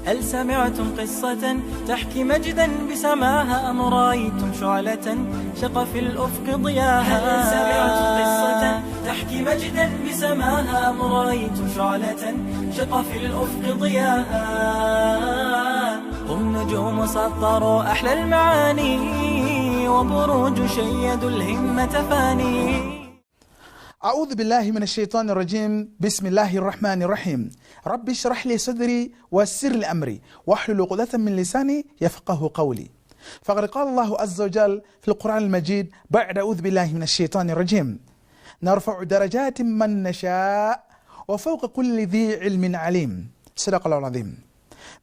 هل سمعتم قصة تحكي مجدا بسماها أم رأيتم شعلة شق في الأفق ضياها؟ هل سمعتم قصة تحكي مجدا بسماها أم رأيتم شعلة شق في الأفق ضياها؟ هم نجوم سطروا أحلى المعاني وبروج شيدوا الهمة فاني. أعوذ بالله من الشيطان الرجيم. بسم الله الرحمن الرحيم. رب اشرح لي صدري ويسر لي أمري واحلل عقدة من لساني يفقه قولي. فقد قال الله عز وجل في القرآن المجيد بعد أعوذ بالله من الشيطان الرجيم: نرفع درجات من نشاء وفوق كل ذي علم عليم. صدق الله العظيم.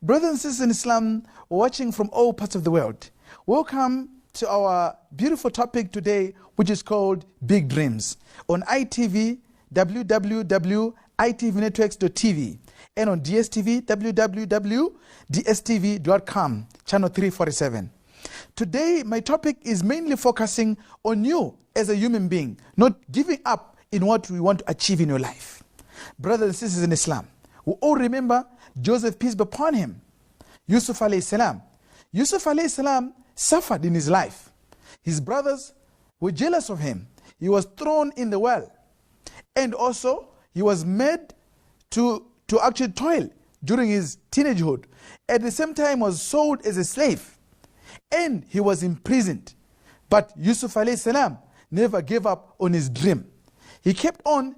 Brothers and sisters in Islam watching from all parts of the world, welcome to our beautiful topic today, which is called Big Dreams, on ITV, www.itvnetworks.tv, and on DSTV, www.dstv.com, channel 347. Today, my topic is mainly focusing on you as a human being, not giving up in what we want to achieve in your life. Brothers and sisters in Islam, we all remember Joseph, peace be upon him, Yusuf alayhi salam. Yusuf alayhi salam suffered in his life. His brothers were jealous of him. He was thrown in the well. And also, he was made to actually toil during his teenagehood. At the same time, was sold as a slave. And he was imprisoned. But Yusuf alayhi salam never gave up on his dream. He kept on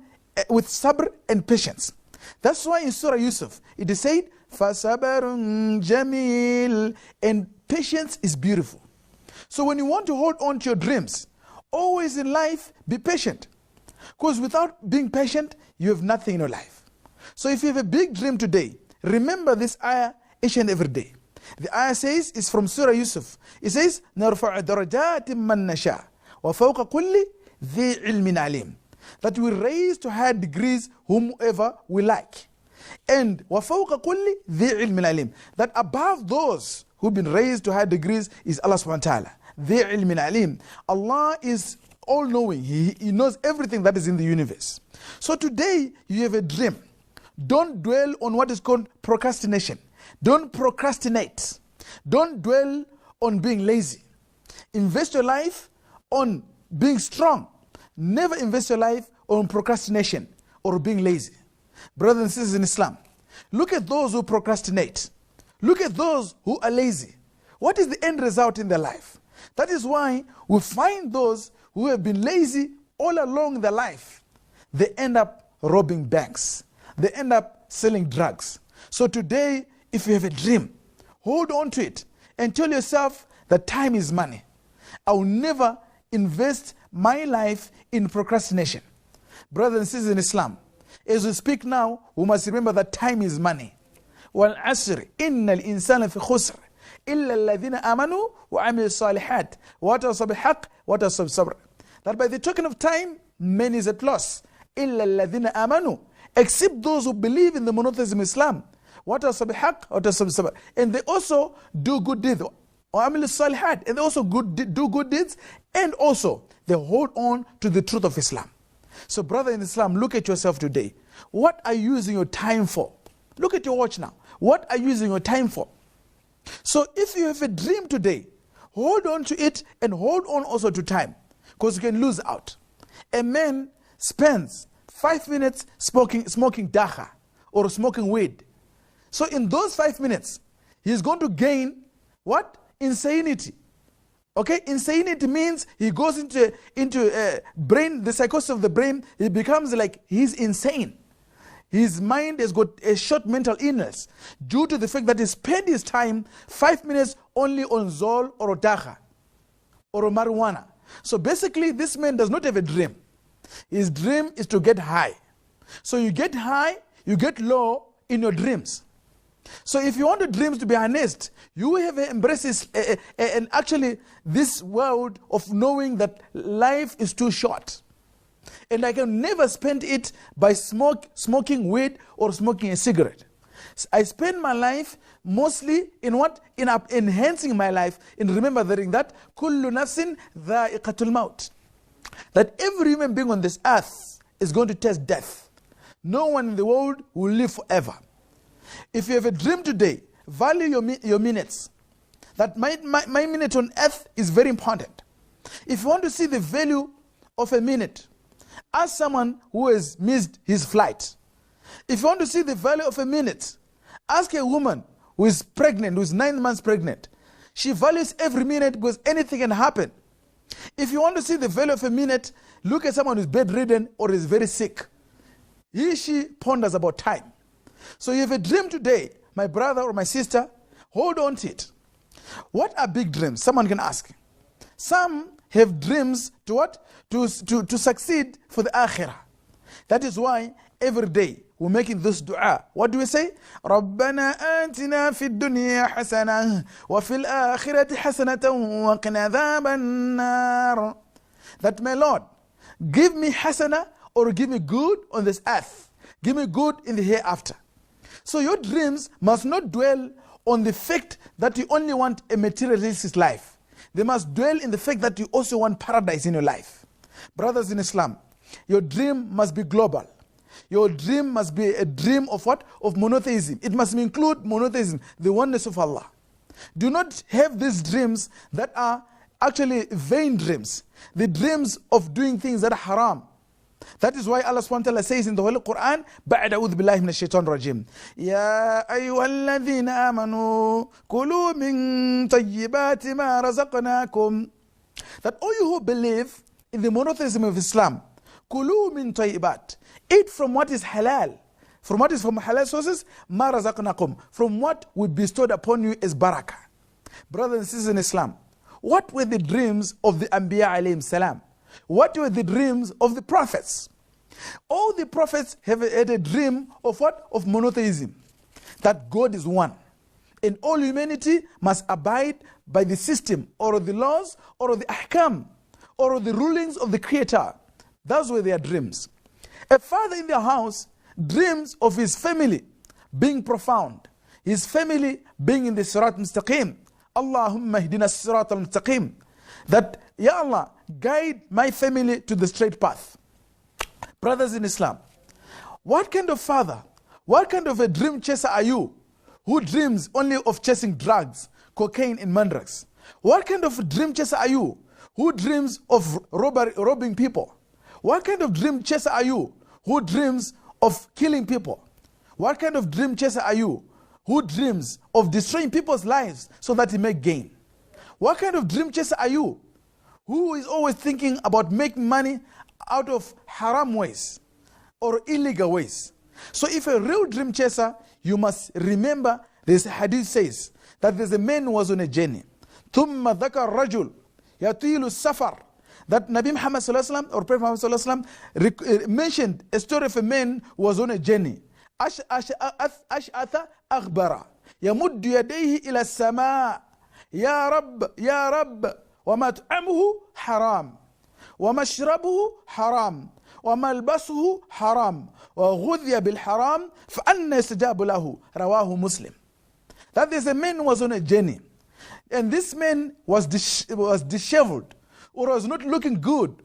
with sabr and patience. That's why in Surah Yusuf, it is said, فَصَبَرٌ جَمِيلٌ, and patience is beautiful. So when you want to hold on to your dreams, always in life, be patient. Because without being patient, you have nothing in your life. So if you have a big dream today, remember this ayah each and every day. The ayah says, it's from Surah Yusuf. It says, نَرْفَعُ دَرَجَاتٍ مَّن نَشَاءُ وَفَوْقَ كُلِّ ذِي عِلْمٍ عَلِيمٍ, that we raise to higher degrees whomever we like. And وَفَوْقَ كُلِّ ذِي عِلْمٍ عَلِيمٍ, that above those who've been raised to higher degrees is Allah subhanahu wa ta'ala. ذِي عِلْمٍ عَلِيمٍ. Allah is all-knowing. He knows everything that is in the universe. So today, you have a dream. Don't dwell on what is called procrastination. Don't procrastinate. Don't dwell on being lazy. Invest your life on being strong. Never invest your life on procrastination or being lazy. Brothers and sisters in Islam, look at those who procrastinate. Look at those who are lazy. What is the end result in their life? That is why we find those who have been lazy all along their life. They end up robbing banks. They end up selling drugs. So today, if you have a dream, hold on to it and tell yourself that time is money. I will never invest my life in procrastination. Brothers and sisters in Islam, as we speak now, we must remember that time is money. وَالْعَصْرِ إِنَّ الْإِنسَانَ فِي خُسْرٍ إِلَّا الَّذِينَ آمَنُوا وَعَمِلُوا الصَّالِحَاتِ وَتَوَاصَوْا بِالْحَقِّ وَتَوَاصَوْا بِالصَّبْرِ. That by the token of time, man is at loss. إِلَّا الَّذِينَ آمَنُوا, except those who believe in the monotheism Islam. وَتَوَاصَوْا بِالْحَقِّ وَتَوَاصَوْا بِالصَّبْرِ. And they also do good deeds. وَعَمِلُوا الصَّالِحَاتِ, and they also do good deeds, and also they hold on to the truth of Islam. So brother in Islam, look at yourself today. What are you using your time for? Look at your watch now. What are you using your time for? So if you have a dream today, hold on to it and hold on also to time, because you can lose out. A man spends 5 minutes smoking dacha or smoking weed. So in those 5 minutes, he's going to gain what? Insanity. Okay, insanity means he goes into brain, the psychosis of the brain. He becomes like he's insane. His mind has got a short mental illness due to the fact that he spent his time 5 minutes only on zol or dacha or marijuana. So basically, this man does not have a dream. His dream is to get high. So you get high, you get low in your dreams. So if you want your dreams to be harnessed, you have to embrace this, and actually this world of knowing that life is too short. And I can never spend it by smoking weed or smoking a cigarette. I spend my life mostly in what? In enhancing my life, in remembering that kullu nafsin dha'iqatul maut, that every human being on this earth is going to taste death. No one in the world will live forever. If you have a dream today, value your minutes. That my minute on earth is very important. If you want to see the value of a minute, ask someone who has missed his flight. If you want to see the value of a minute, ask a woman who is pregnant, who is 9 months pregnant. She values every minute because anything can happen. If you want to see the value of a minute, look at someone who is bedridden or is very sick. She ponders about time. So you have a dream today, my brother or my sister, hold on to it. What are big dreams? Someone can ask. Some have dreams to what? To succeed for the akhirah. That is why every day we're making this dua. What do we say? رَبَّنَا آتِنَا فِي الدُّنْيَا حَسَنَةً وَفِي الْآخِرَةِ حَسَنَةً وَقِنَا عَذَابَ النَّارِ. That my Lord, give me hasana or give me good on this earth. Give me good in the hereafter. So your dreams must not dwell on the fact that you only want a materialistic life. They must dwell in the fact that you also want paradise in your life. Brothers in Islam, your dream must be global. Your dream must be a dream of what? Of monotheism. It must include monotheism, the oneness of Allah. Do not have these dreams that are actually vain dreams. The dreams of doing things that are haram. That is why Allah subhanahu wa ta'ala says in the Holy Quran, بَعْدَ أُذْ بِاللَّهِ مِنَ الشَّيْطَانِ الرَّجِيمِ يَا أَيُّهَا الَّذِينَ آمَنُوا كُلُوا مِن طَيِّبَاتِ مَا رَزَقْنَاكُمْ. That all you who believe in the monotheism of Islam, كُلُوا مِن طَيِّبَاتِ, eat from what is halal, from what is from halal sources, مَا رَزَقْنَاكُمْ, from what we bestowed upon you as barakah. Brothers and sisters in Islam, what were the dreams of the Anbiya alayhim salam? What were the dreams of the prophets? All the prophets have had a dream of what? Of monotheism. That God is one. And all humanity must abide by the system or the laws or the ahkam or the rulings of the Creator. Those were their dreams. A father in their house dreams of his family being profound. His family being in the Sirat Mustaqim. Allahumma hdina Sirat al-Mustaqim. That, Ya Allah, guide my family to the straight path. Brothers in Islam, what kind of father, what kind of a dream chaser are you who dreams only of chasing drugs, cocaine and mandrakes? What kind of a dream chaser are you who dreams of robbing people? What kind of dream chaser are you who dreams of killing people? What kind of dream chaser are you who dreams of destroying people's lives so that he may gain? What kind of dream chaser are you who is always thinking about making money out of haram ways or illegal ways? So if a real dream chaser, you must remember this hadith says that there's a man who was on a journey. ثُمَّ ذَكَرْ رَجُلٌ يَطِيلُ السَّفَرِ. That Nabi Muhammad sallallahu alaihi wasallam or Prophet Muhammad sallallahu alaihi wasallam mentioned a story of a man who was on a journey. أشعث أغبر يمد يديه إلى السماء يا رب يا رب ومطعمه حرام ومشربه حرام وملبسه حرام وغذي بالحرام فأنى يستجاب له رواه مسلم. That there's a man who was on a journey, and this man was disheveled or was not looking good.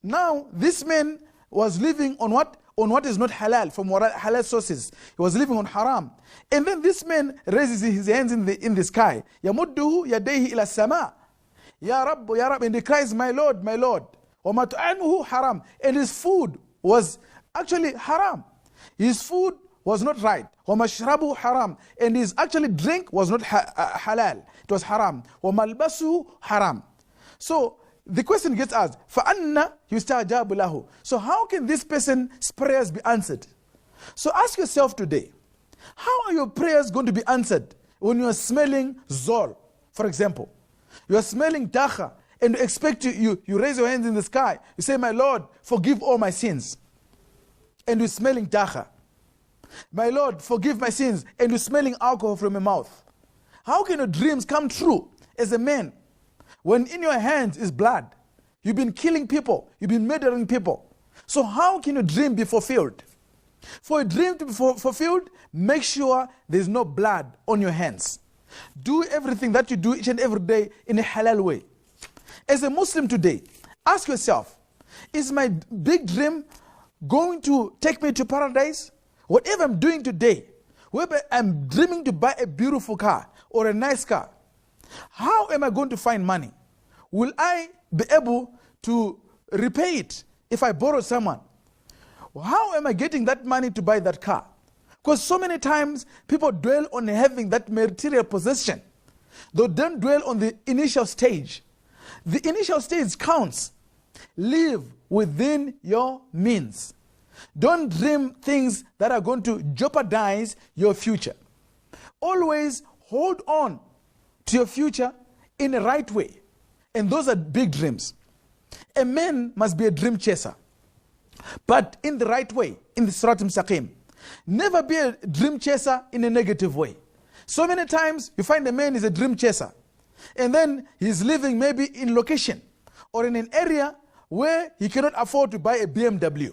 Now this man was living on what? On what is not halal, from halal sources. He was living on haram. And then this man raises his hands in the sky. يَمُدُّهُ يَدَيْهِ إِلَى السَّمَاءِ Ya Rabb, Ya Rabb. And he cries, my Lord, my Lord. وَمَطْعَمُهُ haram. And his food was actually haram. His food was not right. وَمَشْرَبُهُ haram. And his actually drink was not halal. It was haram. وَمَلْبَسُهُ haram. So the question gets asked, فَأَنَّ يُسْتَعْجَابُ لَهُ. So how can this person's prayers be answered? So ask yourself today, how are your prayers going to be answered when you are smelling zol, for example? You are smelling dakha, and expect you raise your hands in the sky. You say, my Lord, forgive all my sins. And you're smelling dakha. My Lord, forgive my sins. And you're smelling alcohol from your mouth. How can your dreams come true as a man when in your hands is blood? You've been killing people. You've been murdering people. So how can your dream be fulfilled? For a dream to be fulfilled, make sure there's no blood on your hands. Do everything that you do each and every day in a halal way. As a Muslim today, ask yourself, is my big dream going to take me to paradise? Whatever I'm doing today, whereby I'm dreaming to buy a beautiful car or a nice car. How am I going to find money? Will I be able to repay it if I borrow someone? How am I getting that money to buy that car? Because so many times people dwell on having that material possession. They don't dwell on the initial stage. The initial stage counts. Live within your means. Don't dream things that are going to jeopardize your future. Always hold on to your future in the right way. And those are big dreams. A man must be a dream chaser, but in the right way, in the Sirat Mustaqim. Never be a dream chaser in a negative way. So many times you find a man is a dream chaser, and then he's living maybe in location or in an area where he cannot afford to buy a BMW.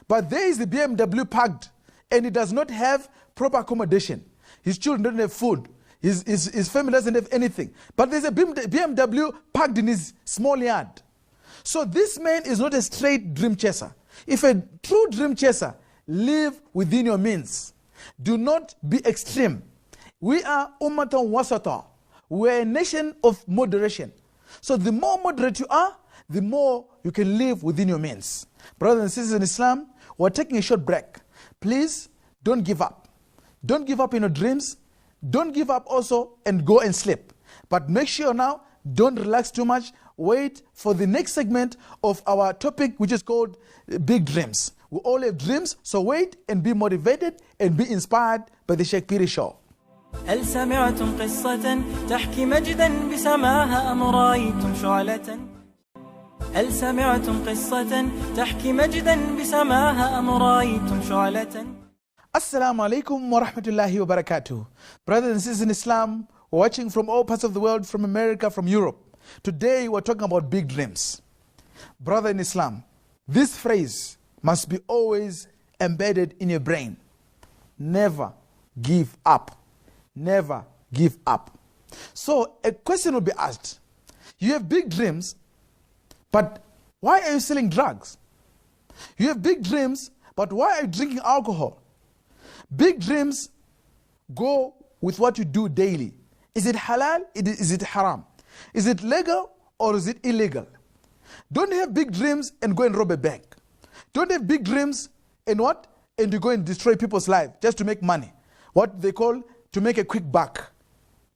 But there is the BMW parked, and he does not have proper accommodation. His children don't have food. His family doesn't have anything. But there's a BMW parked in his small yard. So this man is not a straight dream chaser. If a true dream chaser, live within your means. Do not be extreme. We are ummatan wasata. We are a nation of moderation. So the more moderate you are, the more you can live within your means. Brothers and sisters in Islam, we're taking a short break. Please don't give up. Don't give up in your dreams. Don't give up also and go and sleep. But make sure now, don't relax too much. Wait for the next segment of our topic, which is called Big Dreams. We all have dreams, so wait and be motivated and be inspired by the Sheikh Phiri Show. هل سمعتم قصة تحكي مجدا بسماها أم رأيتم شعلة؟ هل سمعتم قصة تحكي مجدا بسماها أم رأيتم شعلة؟ Assalamu alaikum wa rahmatullahi wa barakatuh. Brothers and sisters in Islam, watching from all parts of the world, from America, from Europe. Today we're talking about big dreams. Brother in Islam, this phrase must be always embedded in your brain. Never give up. Never give up. So a question will be asked. You have big dreams, but why are you selling drugs? You have big dreams, but why are you drinking alcohol? Big dreams go with what you do daily. Is it halal? Is it haram? Is it legal or is it illegal? Don't have big dreams and go and rob a bank. Don't have big dreams and what? And you go and destroy people's lives just to make money. What they call to make a quick buck.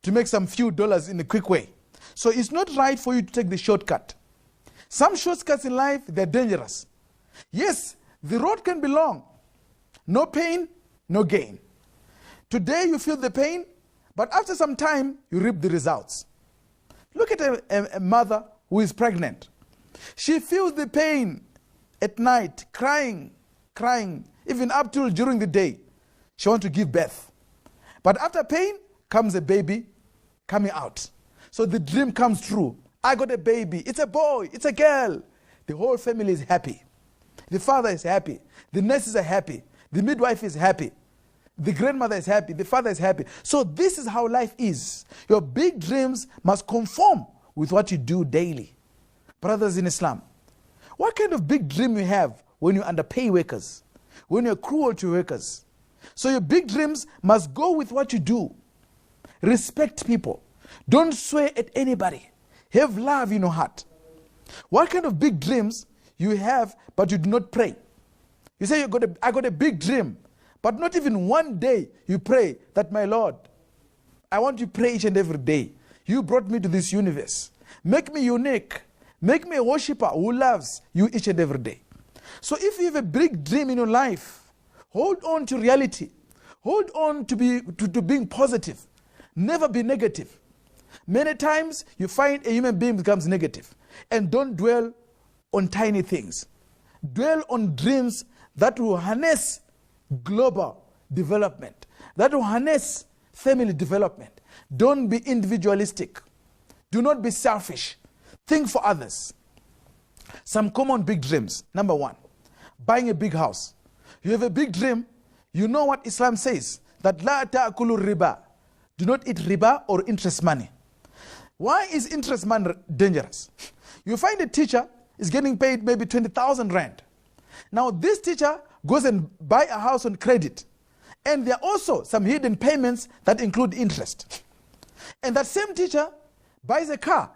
To make some few dollars in a quick way. So it's not right for you to take the shortcut. Some shortcuts in life, they're dangerous. Yes, the road can be long. No pain, no gain. Today you feel the pain, but after some time you reap the results. Look at a mother who is pregnant. She feels the pain at night, crying, even up till during the day. She wants to give birth. But after pain comes a baby coming out. So the dream comes true. I got a baby. It's a boy. It's a girl. The whole family is happy. The father is happy. The nurses are happy. The midwife is happy. The grandmother is happy. The father is happy. So this is how life is. Your big dreams must conform with what you do daily. Brothers in Islam, what kind of big dream you have when you underpay workers? When you're cruel to workers? So your big dreams must go with what you do. Respect people. Don't swear at anybody. Have love in your heart. What kind of big dreams you have but you do not pray? You say, I got a big dream, but not even one day you pray that, my Lord, I want you to pray each and every day. You brought me to this universe. Make me unique. Make me a worshiper who loves you each and every day. So if you have a big dream in your life, hold on to reality. Hold on to being positive. Never be negative. Many times you find a human being becomes negative. And don't dwell on tiny things. Dwell on dreams that will harness global development. That will harness family development. Don't be individualistic. Do not be selfish. Think for others. Some common big dreams. Number one, buying a big house. You have a big dream. You know what Islam says. That la ta'kulu riba. Do not eat riba or interest money. Why is interest money dangerous? You find a teacher is getting paid maybe 20,000 rand. Now this teacher goes and buy a house on credit. And there are also some hidden payments that include interest. And that same teacher buys a car.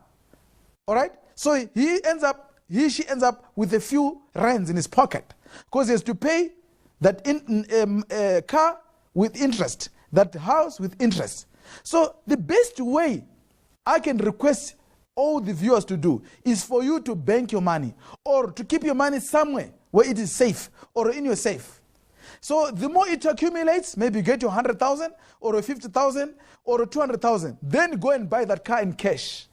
All right? So she ends up with a few rands in his pocket because he has to pay that car with interest, that house with interest. So the best way I can request all the viewers to do is for you to bank your money or to keep your money somewhere where it is safe or in your safe. So the more it accumulates, maybe you get your 100,000 or a 50,000 or a 200,000, then go and buy that car in cash.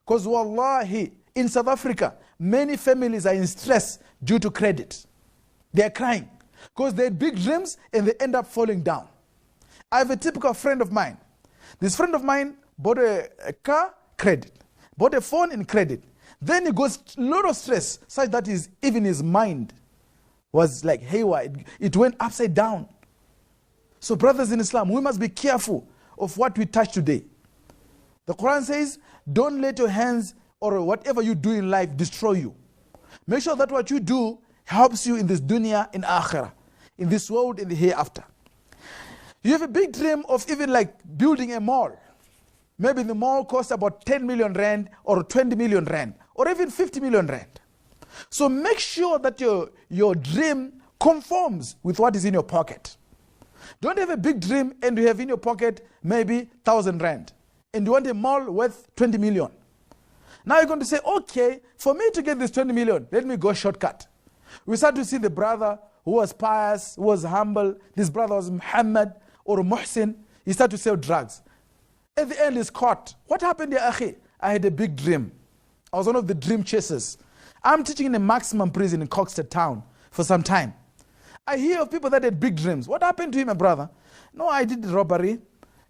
Because wallahi, in South Africa, many families are in stress due to credit. They are crying because they had big dreams and they end up falling down. I have a typical friend of mine. This friend of mine bought a car, credit. Bought a phone in credit. Then he goes a lot of stress, such that even his mind was like haywire. It went upside down. So brothers in Islam, we must be careful of what we touch today. The Quran says, don't let your hands or whatever you do in life destroy you. Make sure that what you do helps you in this dunya, in akhirah, in this world, in the hereafter. You have a big dream of even like building a mall. Maybe the mall costs about 10 million rand or 20 million rand or even 50 million rand. So make sure that your dream conforms with what is in your pocket. Don't have a big dream and you have in your pocket maybe 1,000 rand and you want a mall worth 20 million. Now you're going to say, okay, for me to get this 20 million, let me go shortcut. We start to see the brother who was pious, who was humble. This brother was Muhammad or Muhsin. He started to sell drugs. At the end, he's caught. What happened, ya akhi? I had a big dream. I was one of the dream chasers. I'm teaching in a maximum prison in Coxted Town for some time. I hear of people that had big dreams. What happened to him, my brother? No, I did robbery.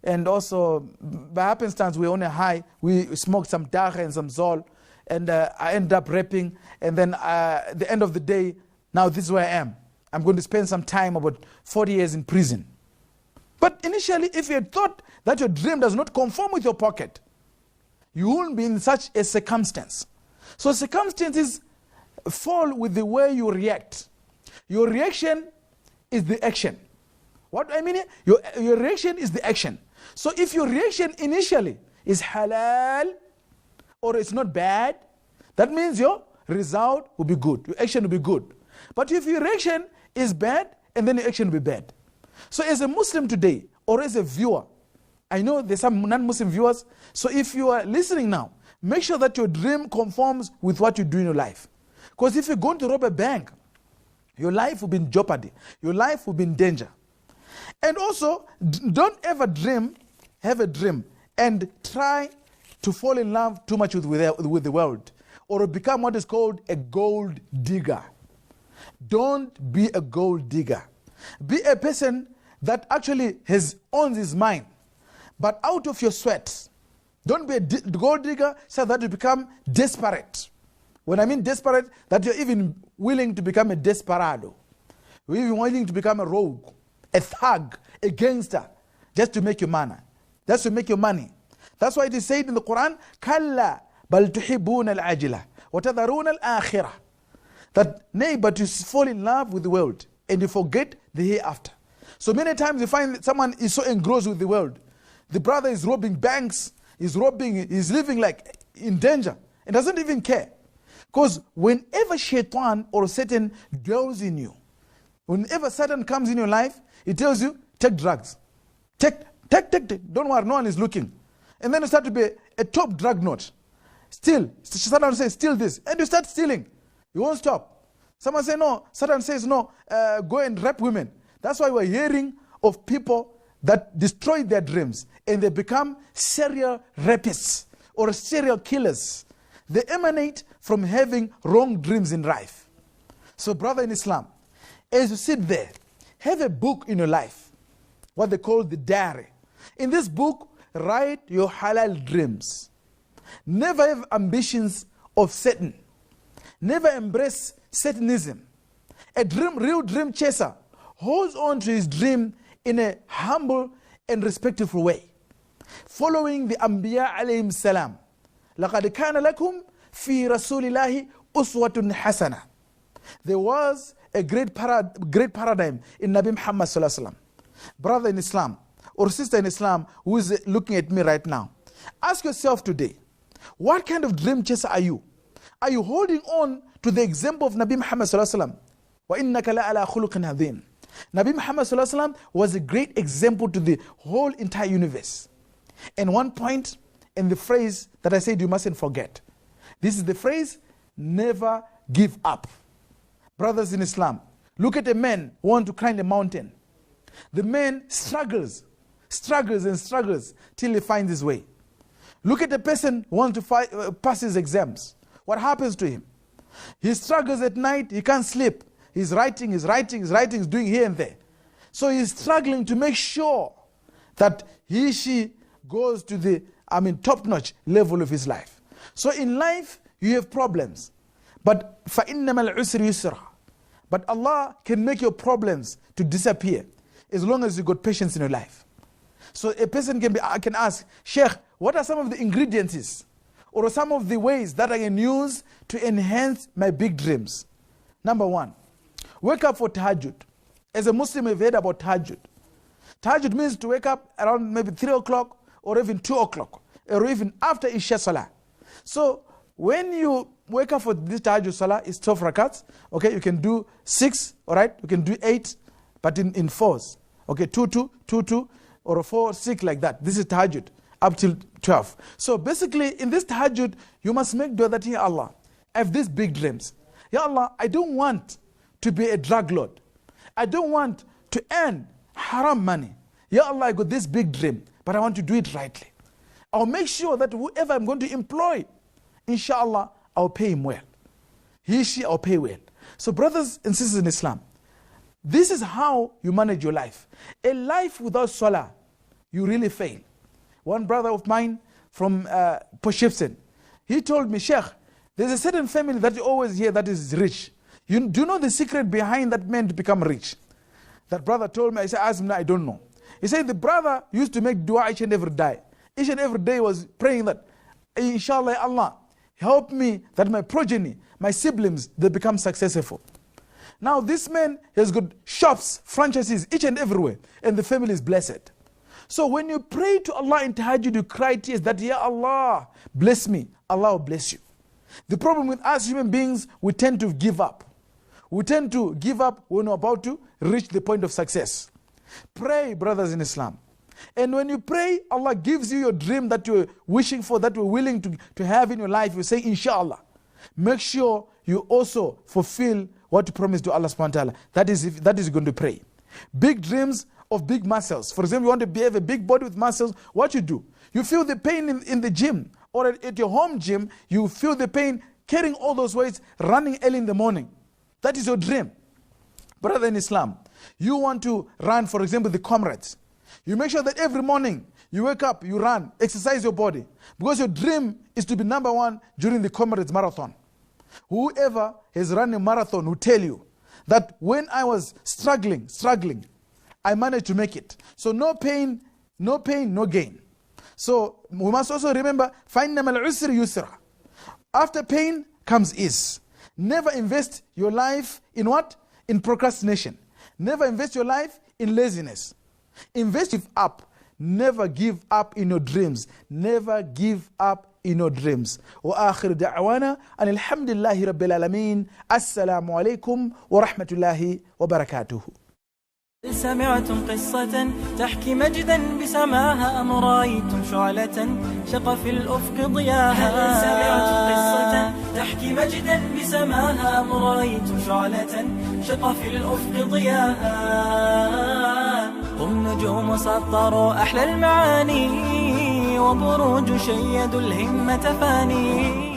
And also, by happenstance, we were on a high. We smoked some dacha and some zol. And I ended up rapping. And then at the end of the day, now this is where I am. I'm going to spend some time, about 40 years in prison. But initially, if you had thought that your dream does not conform with your pocket, you won't be in such a circumstance. So circumstances fall with the way you react. Your reaction is the action. What I mean, your reaction is the action. So if your reaction initially is halal or it's not bad, that means your result will be good. Your action will be good. But if your reaction is bad, and then your action will be bad. So as a Muslim today, or as a viewer, I know there's some non-Muslim viewers, so if you are listening now, make sure that your dream conforms with what you do in your life. Because if you're going to rob a bank, your life will be in jeopardy. Your life will be in danger. And also, don't ever have a dream, and try to fall in love too much with the world, or become what is called a gold digger. Don't be a gold digger. Be a person that actually owns his mind, but out of your sweat. Don't be a gold digger so that you become desperate. When I mean desperate, that you're even willing to become a desperado. You're even willing to become a rogue, a thug, a gangster, just to make your money. Just to make your money. That's why it is said in the Quran, كَلَّا بَلْ تُحِبُّونَ الْعَاجِلَةَ وَتَذَرُونَ الْآخِرَةَ. That nay, but you fall in love with the world and you forget the hereafter. So many times you find that someone is so engrossed with the world. The brother is robbing banks, he's living like in danger and doesn't even care. Because whenever shaitan or Satan dwells in you, whenever Satan comes in your life, he tells you, take drugs. Take. Don't worry, no one is looking. And then you start to be a top drug node. Steal. Satan says, steal this. And you start stealing. You won't stop. Someone say no. Satan says no. Go and rape women. That's why we're hearing of people that destroy their dreams and they become serial rapists or serial killers. They emanate from having wrong dreams in life. So brother in Islam, as you sit there, have a book in your life, what they call the diary. In this book, write your halal dreams. Never have ambitions of Satan. Never embrace Satanism. A real dream chaser holds on to his dream in a humble and respectful way, following the Anbiya alayhim salam. لَقَدْ كَانَ لَكُمْ فِي رَسُولِ اللَّهِ أُسْوَةٌ حَسَنَةٌ. There was a great paradigm in Nabi Muhammad sallallahu alaihi wasallam. brother in Islam or sister in Islam who is looking at me right now, ask yourself today, what kind of dream chaser are you? Are you holding on to the example of Nabi Muhammad sallallahu alaihi wasallam? Wa innaka la ala khuluqin adhim. Nabi Muhammad sallallahu alaihi wasallam was a great example to the whole entire universe. And one point in the phrase that I said you mustn't forget. This is the phrase, never give up. Brothers in Islam, look at a man who wants to climb a mountain. The man struggles till he finds his way. Look at a person who wants to pass his exams. What happens to him? He struggles at night, he can't sleep. He's writing, he's doing here and there. So he's struggling to make sure that she goes to the top-notch level of his life. So in life, you have problems. But فَإِنَّمَا الْعُسْرِ يُسْرًا. But Allah can make your problems to disappear as long as you got patience in your life. So a person can ask, Sheikh, what are some of the ingredients or some of the ways that I can use to enhance my big dreams? Number one, wake up for tahajjud. As a Muslim, we've heard about tahajjud. Tahajjud means to wake up around maybe 3 o'clock or even 2 o'clock or even after Isha Salah. So when you wake up for this tahajjud Salah, it's 12 rakats. Okay, you can do 6, all right? You can do 8, but in 4s. Okay, 2, 2, 2, 2, or 4, 6 like that. This is tahajjud up till 12. So basically, in this tahajjud, you must make dua that, Ya Allah, I have these big dreams. Ya Allah, I don't want to be a drug lord. I don't want to earn haram money. Ya Allah, I got this big dream, but I want to do it rightly. I'll make sure that whoever I'm going to employ, inshallah, I'll pay him well. She, I'll pay well. So brothers and sisters in Islam, this is how you manage your life. A life without salah, you really fail. One brother of mine from Poshepsen, he told me, Sheikh, there's a certain family that you always hear that is rich. You do know the secret behind that man to become rich? That brother told me, I said, ask him, I don't know. He said the brother used to make dua each and every day. Each and every day was praying that, inshallah, Allah, help me that my progeny, my siblings, they become successful. Now this man has got shops, franchises, each and everywhere, and the family is blessed. So when you pray to Allah in tahajjud, you cry tears that, Ya Allah, bless me, Allah will bless you. The problem with us human beings, we tend to give up. We tend to give up when we're about to reach the point of success. Pray, brothers in Islam. And when you pray, Allah gives you your dream that you're wishing for, that you're willing to have in your life. You say, Inshallah. Make sure you also fulfill what you promised to Allah subhanahu wa ta'ala. That is going to pray. Big dreams of big muscles. For example, you want to have a big body with muscles. What you do? You feel the pain in the gym or at your home gym. You feel the pain carrying all those weights, running early in the morning. That is your dream. Brother in Islam, you want to run, for example, the comrades. You make sure that every morning you wake up, you run, exercise your body. Because your dream is to be number one during the comrades marathon. Whoever has run a marathon will tell you that when I was struggling, I managed to make it. So no pain, no gain. So we must also remember, فَإِنَّمَا الْعُسْرِ يُسْرًا. After pain comes ease. Never invest your life in what? In procrastination. Never invest your life in laziness. Invest up. Never give up in your dreams. Never give up in your dreams. وآخر دعوانا أن الحمد لله رب العالمين. السلام عليكم ورحمة الله وبركاته. سمعتم قصة تحكي مجدا بسماها أم رأيتم شعلة شق في الأفق ضياها. سمعتم قصة تحكي مجدا بسماها أم رأيتم شعلة شق في الأفق ضياها. هم نجوم سطروا أحلى المعاني وبروج شيدوا الهمة فاني.